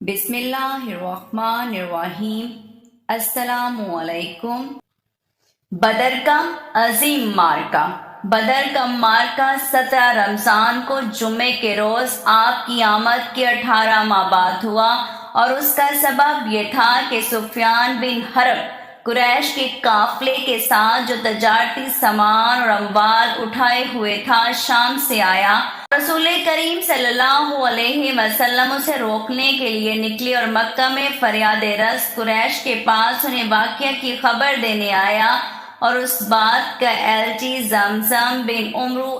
بسم اللہ الرحمن الرحیم۔ السلام علیکم۔ بدر کا عظیم مارکہ۔ بدر کا مارکہ 17 رمضان کو جمعے کے روز آپ کی آمد کے 18 ماہ بعد ہوا، اور اس کا سبب یہ تھا کہ سفیان بن حرب قریش کے قافلے کے ساتھ جو تجارتی سامان اور اموال اٹھائے ہوئے تھا شام سے آیا۔ رسول کریم صلی اللہ علیہ وسلم اسے روکنے کے لیے نکلے اور مکہ میں فریاد رس قریش کے پاس انہیں واقعہ کی خبر دینے آیا، اور اس بات کا ایلچی زمزم بن عمرو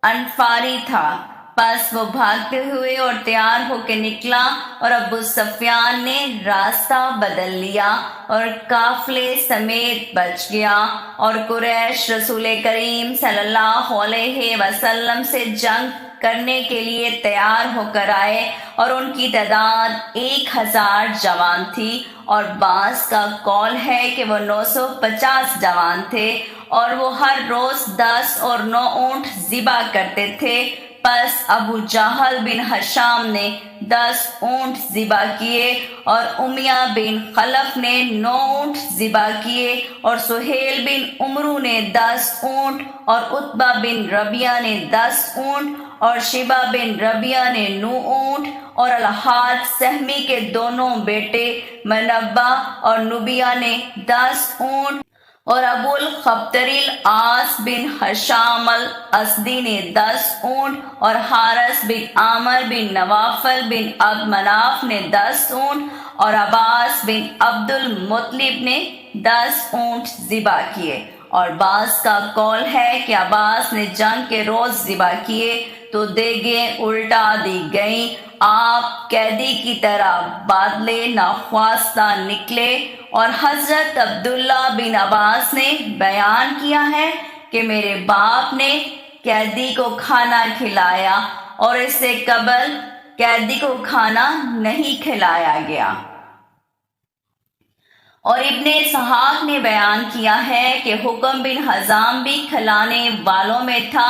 انفاری تھا۔ پس وہ بھاگتے ہوئے اور تیار ہو کے نکلا، اور ابو سفیان نے راستہ بدل لیا اور قافلے سمیت بچ گیا، اور قریش رسول کریم صلی اللہ علیہ وسلم سے جنگ کرنے کے لیے تیار ہو کر آئے، اور ان کی تعداد 1000 جوان تھی، اور بعض کا قول ہے کہ وہ 950 جوان تھے، اور وہ ہر روز 10 اور 9 اونٹ ذبح کرتے تھے۔ پس ابو جہل بن ہشام نے 10 اونٹ ذبح کیے، اور امیہ بن خلف نے 9 اونٹ ذبح کیے، اور سہیل بن عمرو نے 10 اونٹ، اور عتبہ بن ربیعہ نے 10 اونٹ، اور شیبہ بن ربیعہ نے 9 اونٹ، اور الحاد سہمی کے دونوں بیٹے منبع اور نبیہ نے 10 اونٹ، اور ابو الخبتر العاص بن ہشام الاسدی نے 10 اونٹ، اور حارث بن عامر بن نوافل بن عبد مناف نے 10 اونٹ، اور عباس بن عبد المطلب نے 10 اونٹ ذبح کیے۔ اور بعض کا قول ہے کہ عباس نے جنگ کے روز ذبح کیے تو دیگیں الٹا دی گئیں، آپ قیدی کی طرح بادلے ناخواستہ نکلے۔ اور حضرت عبداللہ بن عباس نے بیان کیا ہے کہ میرے باپ نے قیدی کو کھانا کھلایا، اور اس سے قبل قیدی کو کھانا نہیں کھلایا گیا۔ اور ابن اسحاق نے بیان کیا ہے کہ حکم بن حزام بھی کھلانے والوں میں تھا،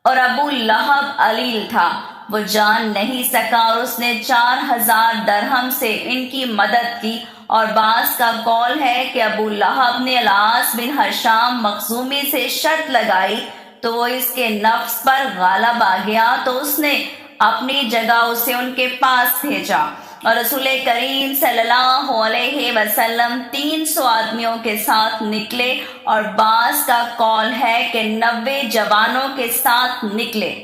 اور ابو لہب علیل تھا، وہ جان نہیں سکا، اور اس نے 4000 درہم سے ان کی مدد کی۔ اور بعض کا قول ہے کہ ابو لہب نے العاص بن ہشام مخزومی سے شرط لگائی، تو وہ اس کے نفس پر غالب آ گیا، تو اس نے اپنی جگہ اسے ان کے پاس بھیجا۔ اور رسول کریم صلی اللہ علیہ وسلم 300 آدمیوں کے ساتھ نکلے، اور بعض کا قول ہے کہ 90 جوانوں کے ساتھ نکلے،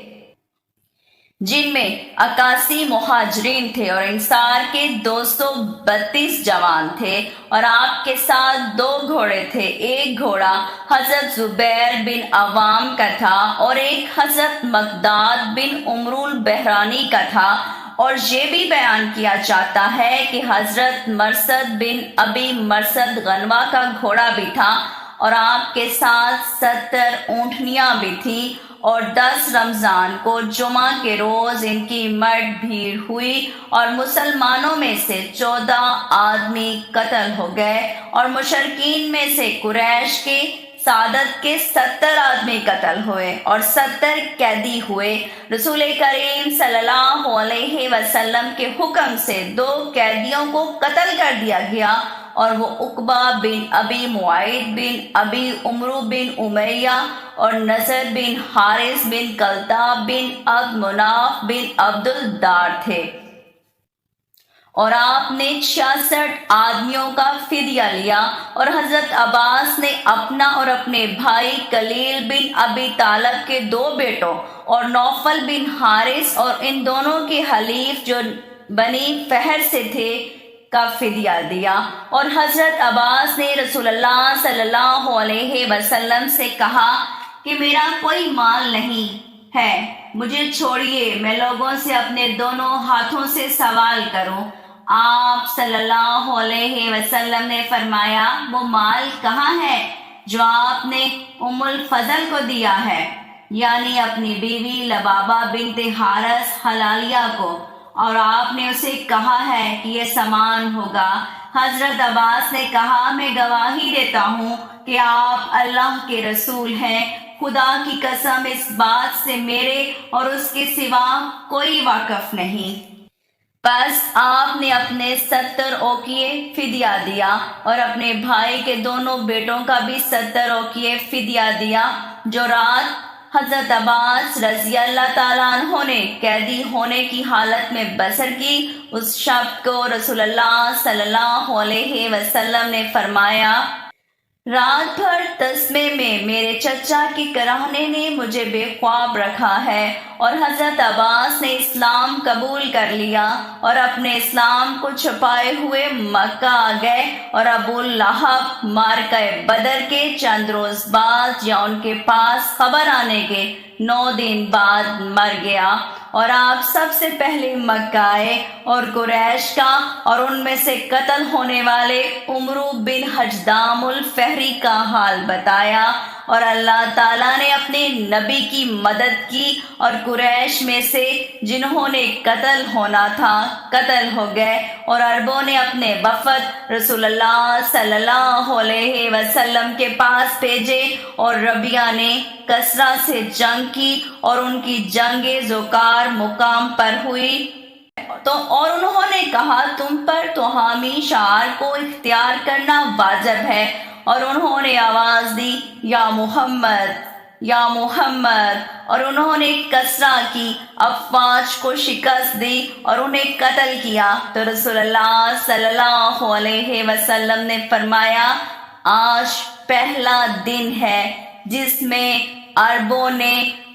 جن میں 81 مہاجرین تھے، اور انصار کے 232 جوان تھے۔ اور آپ کے ساتھ 2 گھوڑے تھے، ایک گھوڑا حضرت زبیر بن عوام کا تھا، اور ایک حضرت مقداد بن عمرو البحرانی کا تھا۔ اور یہ بھی بیان کیا جاتا ہے کہ حضرت مرثد بن ابی مرثد غنوہ کا گھوڑا بھی تھا، اور آپ کے ساتھ 70 اونٹنیاں بھی تھیں۔ اور 10 رمضان کو جمعہ کے روز ان کی مرد بھیڑ ہوئی، اور مسلمانوں میں سے 14 آدمی قتل ہو گئے، اور مشرکین میں سے قریش کے سعادت کے 70 آدمی قتل ہوئے، اور 70 قیدی ہوئے۔ رسول کریم صلی اللہ علیہ وسلم کے حکم سے 2 قیدیوں کو قتل کر دیا گیا، اور وہ عقبہ بن ابی معیط بن ابی عمرو بن امیہ، اور نضر بن حارث بن کلتاب بن عبد مناف بن عبد الدار تھے۔ اور آپ نے 66 آدمیوں کا فدیہ لیا، اور حضرت عباس نے اپنا اور اپنے بھائی کلیل بن ابی طالب کے 2 بیٹوں، اور نوفل بن حارث اور ان دونوں کے حلیف جو بنی فہر سے تھے کا فدیہ دیا۔ اور حضرت عباس نے رسول اللہ صلی اللہ علیہ وسلم سے کہا کہ میرا کوئی مال نہیں ہے، مجھے چھوڑیے، میں لوگوں سے اپنے دونوں ہاتھوں سے سوال کروں۔ آپ صلی اللہ علیہ وسلم نے فرمایا، وہ مال کہاں ہے جو آپ نے ام الفضل کو دیا ہے، یعنی اپنی بیوی لبابہ بنت حارث حلالیہ کو، اور آپ نے اسے کہا ہے کہ یہ سامان ہوگا۔ حضرت عباس نے کہا، میں گواہی دیتا ہوں کہ آپ اللہ کے رسول ہیں، خدا کی قسم اس بات سے میرے اور اس کے سوا کوئی واقف نہیں۔ بس آپ نے اپنے 70 اوقیے فدیہ دیا اور اپنے بھائی کے دونوں بیٹوں کا بھی 70 اوقیے فدیہ دیا جو رات حضرت عباس رضی اللہ تعالیٰ عنہ نے قیدی ہونے کی حالت میں بسر کی، اس شب کو رسول اللہ صلی اللہ علیہ وسلم نے فرمایا، رات بھر تسمے میں میرے چچا کی کراہنے نے مجھے بے خواب رکھا ہے، اور حضرت عباس نے اسلام قبول کر لیا اور اپنے اسلام کو چھپائے ہوئے مکہ آ گئے، اور ابو لہب معرکہ بدر کے چند روز بعد یا ان کے پاس خبر آنے کے 9 دن بعد مر گیا، اور آپ سب سے پہلے مکہ آئے اور قریش کا اور ان میں سے قتل ہونے والے عمرو بن حجدام الفہری کا حال بتایا، اور اللہ تعالیٰ نے اپنے نبی کی مدد کی، اور قریش میں سے جنہوں نے قتل ہونا تھا قتل ہو گئے، اور عربوں نے اپنے وفد رسول اللہ صلی اللہ علیہ وسلم کے پاس بھیجے، اور ربیہ نے کسرا سے جنگ کی اور ان کی جنگ زوکار مقام پر ہوئی، اور انہوں نے کہا تم پر تو حامی شعار کو اختیار کرنا واجب ہے، اور انہوں نے آواز دی یا محمد یا محمد، اور انہوں نے کسرا کی افواج کو شکست دی اور انہیں قتل کیا، تو رسول اللہ صلی اللہ علیہ وسلم نے فرمایا، آج پہلا دن ہے جس میں عربوں نے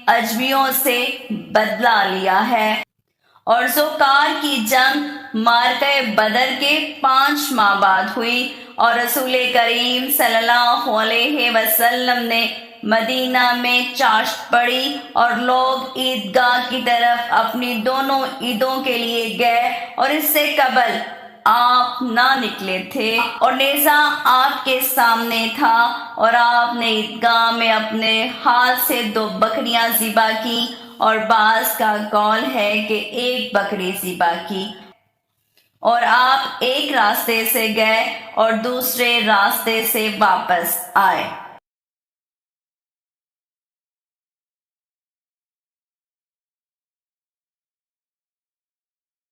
اجمیوں سے بدلہ لیا ہے، اور زوکار کی جنگ معرکہ بدر کے 5 ماہ بعد ہوئی، اور رسول کریم صلی اللہ علیہ وسلم نے مدینہ میں چاشت پڑی اور لوگ عیدگاہ کی طرف اپنی دونوں عیدوں کے لیے گئے، اور اس سے قبل آپ نہ نکلے تھے، اور نیزہ آپ کے سامنے تھا، اور آپ نے عیدگاہ میں اپنے ہاتھ سے 2 بکریاں ذبح کی، اور بعض کا قول ہے کہ 1 بکری ذبح کی، اور آپ ایک راستے سے گئے اور دوسرے راستے سے واپس آئے۔